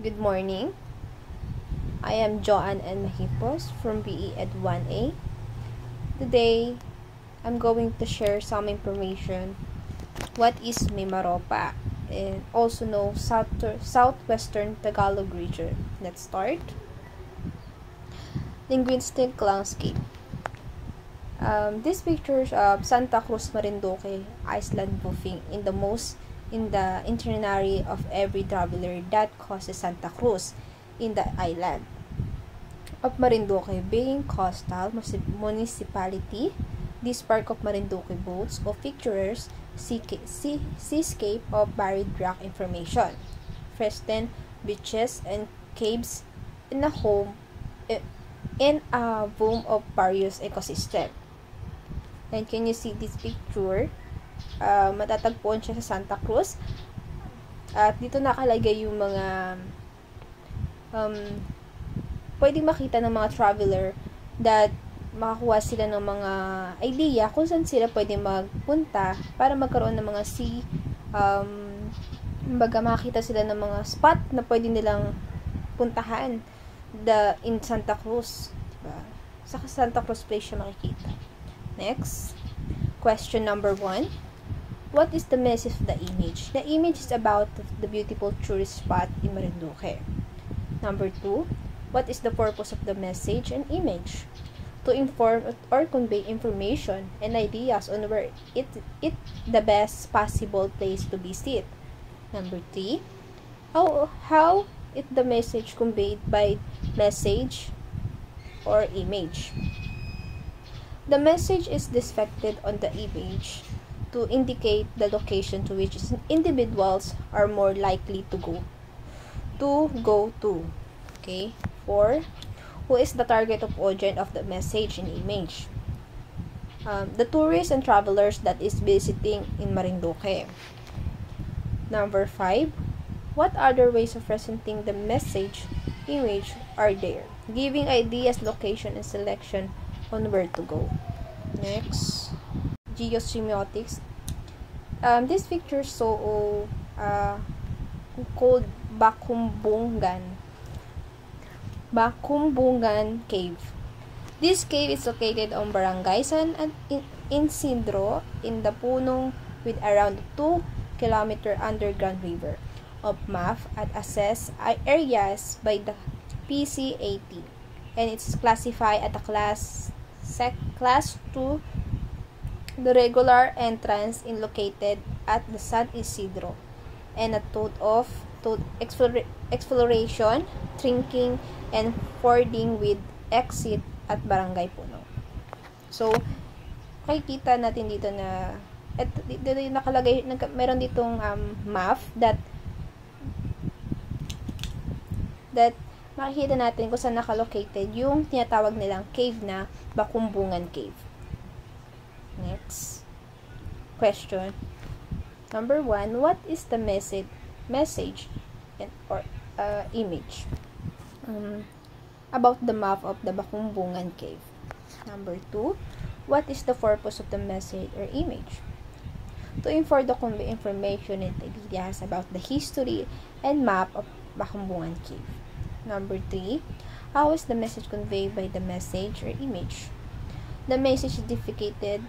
Good morning. I am Joanne N. Mahipos from BE Ed 1A. Today, I'm going to share some information. What is Mimaropa, and also known Southwestern Tagalog region. Let's start. Linguistic landscape. This pictures of Santa Cruz, Marinduque Island buffing in the itinerary of every traveler that crosses Santa Cruz in the island of Marinduque. Being coastal municipality, this park of Marinduque boasts of picturesque seascape of buried rock information, festooned beaches and caves in a boom of various ecosystem. And can you see this picture? Matatagpuan siya sa Santa Cruz. At dito nakalagay yung mga pwedeng makita ng mga traveler that makakuha sila ng mga idea kung saan sila pwedeng magpunta para magkaroon ng mga makita sila ng mga spot na pwede nilang puntahan in Santa Cruz. Diba? Sa Santa Cruz place siya makikita. Next, question number 1. What is the message of the image? The image is about the beautiful tourist spot in Marinduque. Number 2. What is the purpose of the message and image? To inform or convey information and ideas on where it the best possible place to visit. Number 3. How is the message conveyed by message or image? The message is depicted on the image to indicate the location to which individuals are more likely to go to. Okay? 4. Who is the target of audience of the message and image? The tourists and travelers that is visiting in Marinduque. Number 5. What other ways of presenting the message, image are there? Giving ideas, location, and selection on where to go. Next, geosemiotics. This picture so called Bakumbungan Cave. This cave is located on Barangay San Isidro in the Punong with around 2 km underground river of map at assess areas by the PCAT, and it's classified at a class 2. The regular entrance is located at the San Isidro, and a total exploration, trekking, and fording with exit at Barangay Puno. So, makikita natin dito na dito nakalagay, meron ditong map that makikita natin kung saan nakalocated yung tinatawag nilang cave na Bakumbungan Cave. Next question. Number 1. What is the message or image about the map of the Bakumbungan Cave? Number 2. What is the purpose of the message or image? To inform the convey information and ideas about the history and map of Bakumbungan Cave. Number 3. How is the message conveyed by the message or image? The message is depicted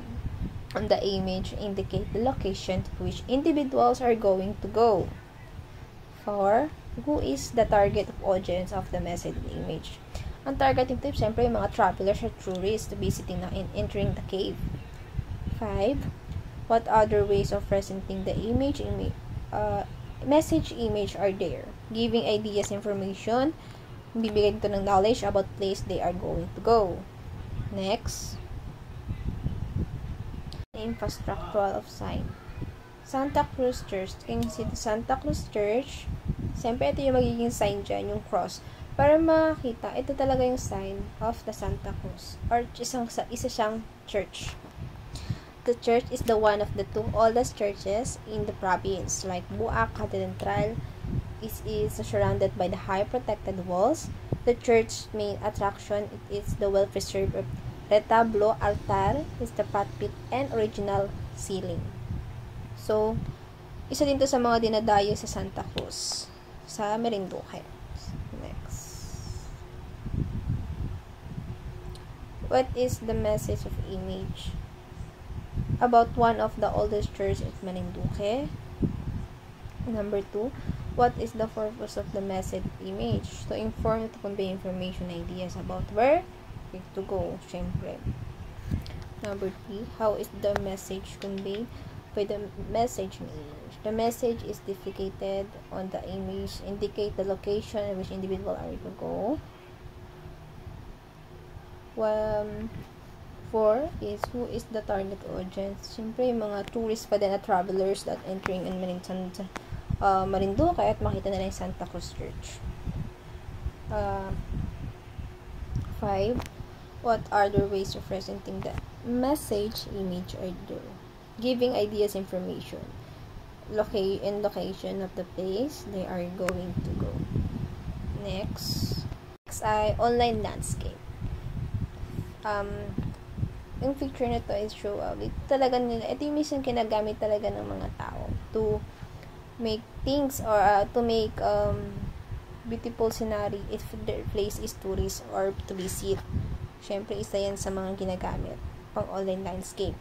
on the image indicate the location to which individuals are going to go. 4. Who is the target of audience of the message and image? Ang targeting type, siyempre, yung mga travelers or tourists visiting na entering the cave. 5. What other ways of presenting the message image are there? Giving ideas, information, bibigyan ito ng knowledge about place they are going to go. Next, infrastructural of sign. Santa Cruz Church. Can you see the Santa Cruz Church? Siyempre, ito yung magiging sign dyan, yung cross. Para makita, ito talaga yung sign of the Santa Cruz. Or isa siyang church. The church is the one of the 2 oldest churches in the province. Like Buak Cathedral is surrounded by the high protected walls. The church's main attraction is the well-preserved retablo, altar, is the pulpit, and original ceiling. So, isa din to sa mga dinadayo sa Santa Cruz, sa Marinduque. What is the message of image? About one of the oldest churches at Marinduque. Number 2, what is the purpose of the message of image? To inform, to convey information, ideas about where to go, syempre. Number 3, how is the message conveyed by the message in image? The message is depicted on the image, indicate the location in which individual are to go. 4 is, who is the target audience? Siyempre, yung mga tourists pa din na travelers that entering in Marinduque at makita nila yung Santa Cruz Church. 5, what are the ways of presenting the message image or there? Giving ideas, information, location of the place they are going to go. Next ay online landscape. Yung picture na to is show out. Ito talaga nila, ito yung minsan kinagamit talaga ng mga tao to make things or to make beautiful scenery if their place is tourist or to visit. Syempre, isa yan sa mga ginagamit pang online landscape.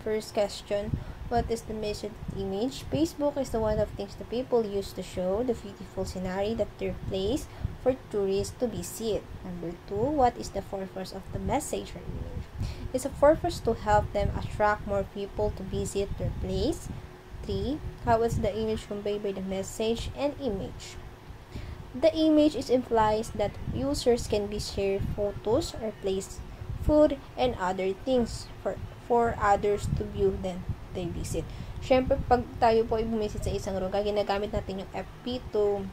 First question, what is the message image? Facebook is the one of things the people use to show the beautiful scenery that their place for tourists to visit. Number 2, what is the purpose of the message or image? It's a purpose to help them attract more people to visit their place. 3, how is the image conveyed by the message and image? The image implies that users can be share photos or place food and other things for others to view then they visit. Syempre, pag tayo po ay bumisit sa isang lugar, ginagamit natin yung FB to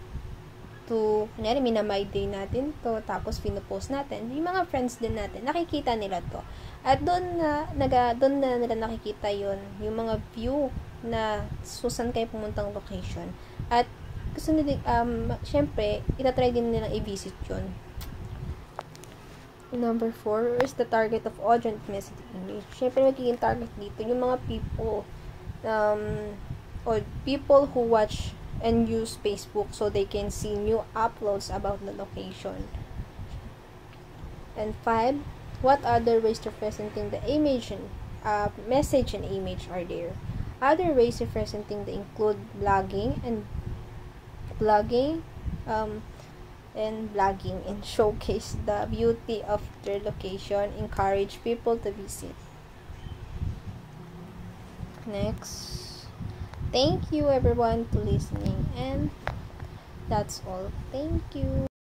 kunyari, minamay day natin to, tapos pinopost natin. Yung mga friends din natin, nakikita nila to. At doon na nila nakikita yung mga view na susan kayo pumuntang location. At gusto nila, syempre, itatry din nilang i-visit yun. Number 4 is the target of audience message image. Syempre, magiging target dito yung mga people, or people who watch and use Facebook so they can see new uploads about the location. And 5, what other ways of presenting the image and message and image are there? Other ways of presenting they include blogging and showcase the beauty of their location, encourage people to visit. Next. Thank you everyone to listening, and that's all. Thank you.